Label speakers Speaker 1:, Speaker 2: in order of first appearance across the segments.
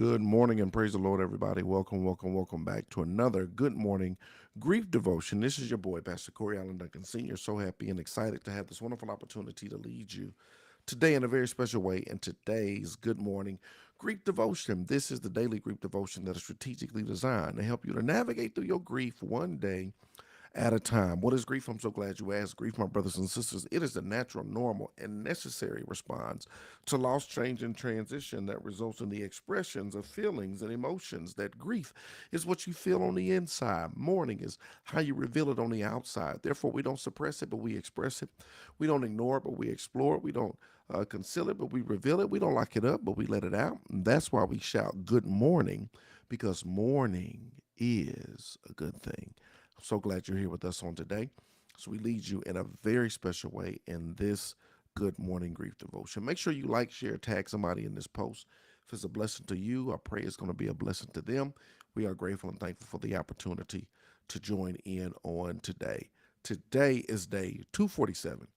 Speaker 1: Good morning and praise the Lord, everybody. Welcome back to another Good Morning Grief Devotion. This is your boy, Pastor Corey Allen Duncan Sr. So happy and excited to have this wonderful opportunity to lead you today in a very special way in today's Good Morning Grief Devotion. This is the daily grief devotion that is strategically designed to help you to navigate through your grief one day at a time. What is grief? I'm so glad you asked. Grief, my brothers and sisters, it is the natural, normal, and necessary response to loss, change, and transition that results in the expressions of feelings and emotions. That grief is what you feel on the inside. Mourning is how you reveal it on the outside. Therefore, we don't suppress it, but we express it. We don't ignore it, but we explore it. We don't conceal it, but we reveal it. We don't lock it up, but we let it out. And that's why we shout good morning, because mourning is a good thing. I'm so glad you're here with us on today. So we lead you in a very special way in this Good Morning Grief Devotion. Make sure you like, share, tag somebody in this post. If it's a blessing to you, I pray it's going to be a blessing to them. We are grateful and thankful for the opportunity to join in on today. Today is day 247.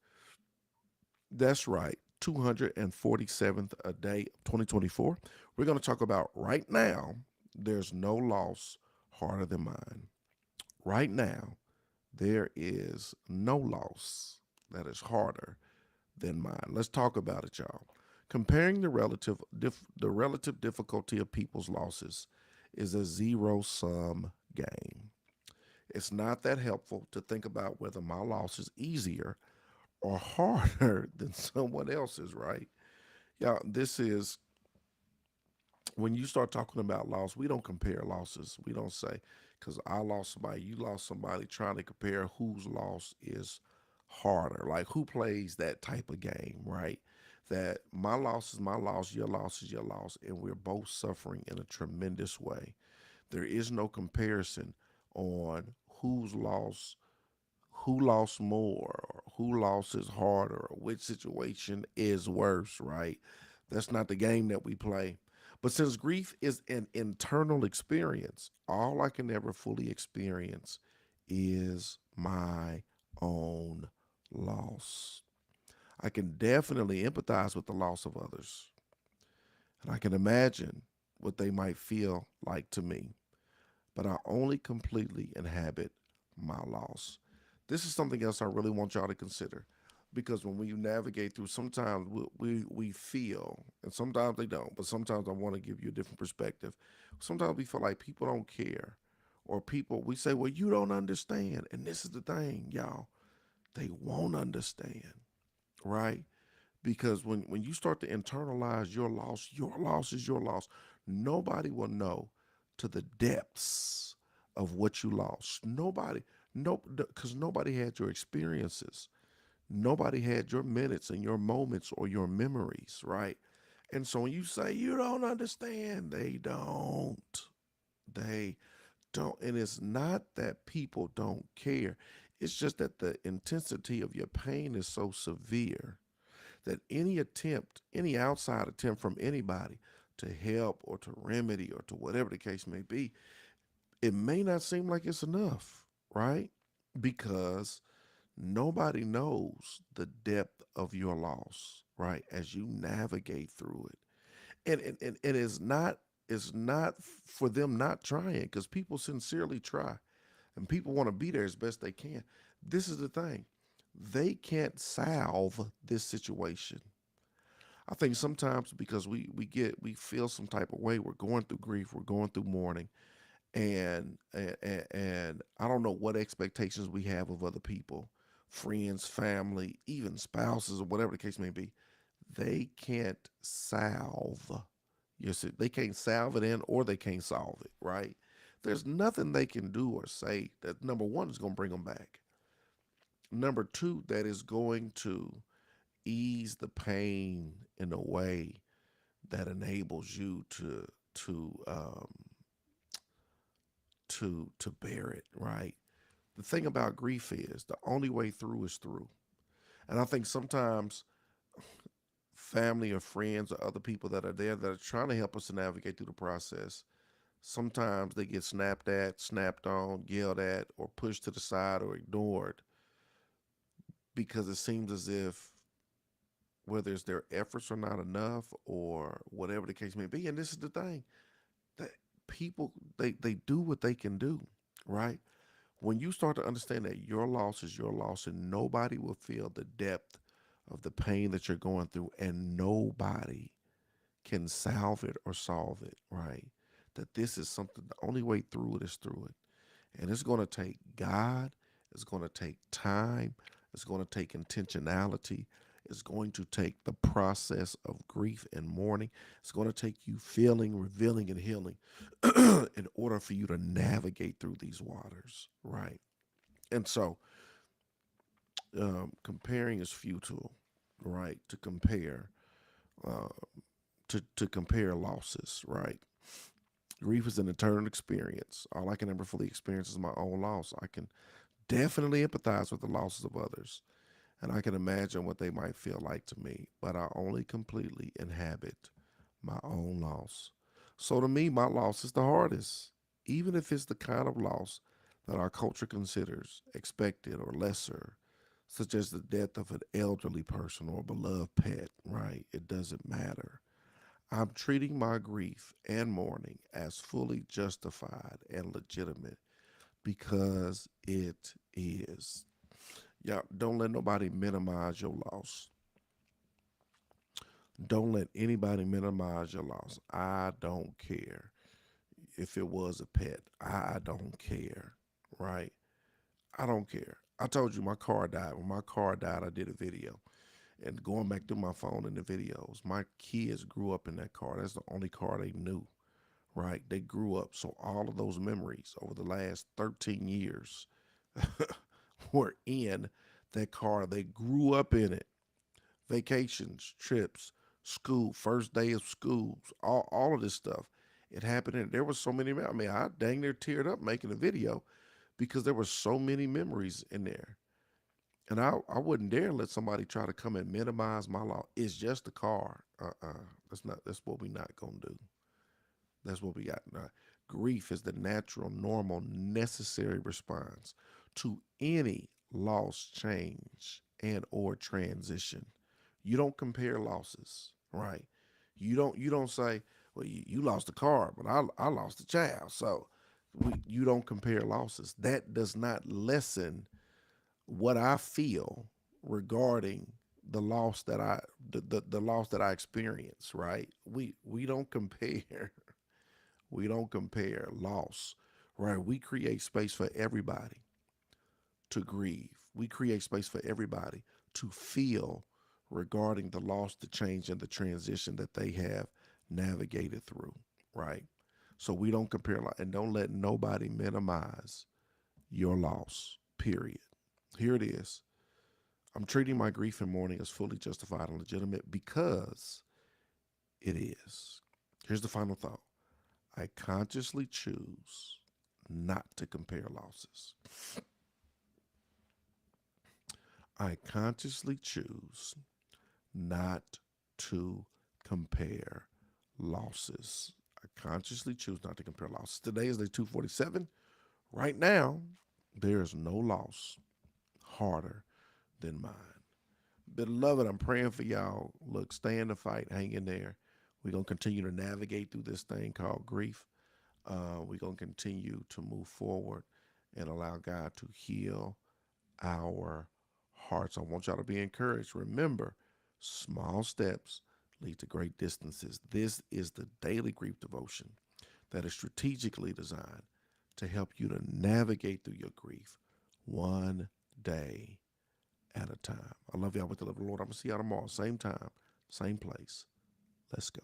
Speaker 1: That's right, 247th a day of 2024. We're going to talk about right now, there's no loss harder than mine. Right now, there is no loss that is harder than mine. Let's talk about it, y'all. Comparing the relative difficulty of people's losses is a zero sum game. It's not that helpful to think about whether my loss is easier or harder than someone else's, right? Yeah, this is when you start talking about loss, we don't compare losses. We don't say, because I lost somebody, you lost somebody, trying to compare whose loss is harder. Like, who plays that type of game, right? That my loss is my loss, your loss is your loss, and we're both suffering in a tremendous way. There is no comparison on whose loss, who lost more, or who loss is harder, or which situation is worse, right? That's not the game that we play. But since grief is an internal experience, all I can ever fully experience is my own loss. I can definitely empathize with the loss of others, and I can imagine what they might feel like to me, but I only completely inhabit my loss. This is something else I really want y'all to consider, because when we navigate through, sometimes we feel, and sometimes they don't, but sometimes I want to give you a different perspective. Sometimes we feel like people don't care, or people, we say, well, you don't understand. And this is the thing, y'all, they won't understand, right? Because when you start to internalize your loss is your loss. Nobody will know to the depths of what you lost. Nobody, no, because nobody had your experiences. Nobody had your minutes and your moments or your memories, right? And so when you say you don't understand, they don't. They don't. And it's not that people don't care. It's just that the intensity of your pain is so severe that any attempt, any outside attempt from anybody to help or to remedy or to whatever the case may be, it may not seem like it's enough, right? Because nobody knows the depth of your loss, right? As you navigate through it. And it's not for them not trying, because people sincerely try and people want to be there as best they can. This is the thing. They can't salve this situation. I think sometimes because we feel some type of way, we're going through grief, we're going through mourning, and I don't know what expectations we have of other people, friends, family, even spouses, or whatever the case may be. They can't salve they can't salve it in, or they can't solve it, right? There's nothing they can do or say that, number one, is going to bring them back. Number two, that is going to ease the pain in a way that enables you to um, to bear it, right? The thing about grief is the only way through is through. And I think sometimes family or friends or other people that are there that are trying to help us to navigate through the process, sometimes they get snapped at, snapped on, yelled at, or pushed to the side or ignored, because it seems as if whether it's their efforts are not enough or whatever the case may be. And this is the thing. that people they do what they can do, right? When you start to understand that your loss is your loss and nobody will feel the depth of the pain that you're going through and nobody can salve it or solve it, right? That this is something, the only way through it is through it. And it's going to take God, it's going to take time, it's going to take intentionality, it's going to take the process of grief and mourning. It's going to take you feeling, revealing, and healing in order for you to navigate through these waters, right? And so, comparing is futile, right? Uh, to compare losses, right? Grief is an eternal experience. All I can ever fully experience is my own loss. I can definitely empathize with the losses of others, and I can imagine what they might feel like to me, but I only completely inhabit my own loss. So to me, my loss is the hardest, even if it's the kind of loss that our culture considers expected or lesser, such as the death of an elderly person or a beloved pet, right? It doesn't matter. I'm treating my grief and mourning as fully justified and legitimate because it is. Yeah, don't let nobody minimize your loss. Don't let anybody minimize your loss. I don't care if it was a pet. I don't care, right? I don't care. I told you my car died. When my car died, I did a video. And going back through my phone in the videos, my kids grew up in that car. That's the only car they knew, right? They grew up. So all of those memories over the last 13 years were in that car. They grew up in it. Vacations, trips, school, first day of schools, all of this stuff. It happened. And there was so many. I mean, I dang near teared up making a video because there were so many memories in there. And I wouldn't dare let somebody try to come and minimize my loss. It's just a car. That's what we not gonna do. That's what we got. Now, grief is the natural, normal, necessary response to any loss, change, and or transition. You don't compare losses, right? You don't say, well, you lost a car, but I lost a child. So you don't compare losses. That does not lessen what I feel regarding the loss that the loss that I experience, right? We don't compare. We don't compare loss, right? We create space for everybody to grieve. We create space for everybody to feel regarding the loss, the change, and the transition that they have navigated through, right? So we don't compare and don't let nobody minimize your loss, period. Here it is. I'm treating my grief and mourning as fully justified and legitimate because it is. Here's the final thought. I consciously choose not to compare losses. I consciously choose not to compare losses. I consciously choose not to compare losses. Today is day 247. Right now, there is no loss harder than mine. Beloved, I'm praying for y'all. Look, stay in the fight, hang in there. We're going to continue to navigate through this thing called grief. We're going to continue to move forward and allow God to heal our hearts. I want y'all to be encouraged. Remember, small steps lead to great distances. This is the daily grief devotion that is strategically designed to help you to navigate through your grief one day at a time. I love y'all with the love of the Lord. I'm going to see y'all tomorrow, same time, same place. Let's go.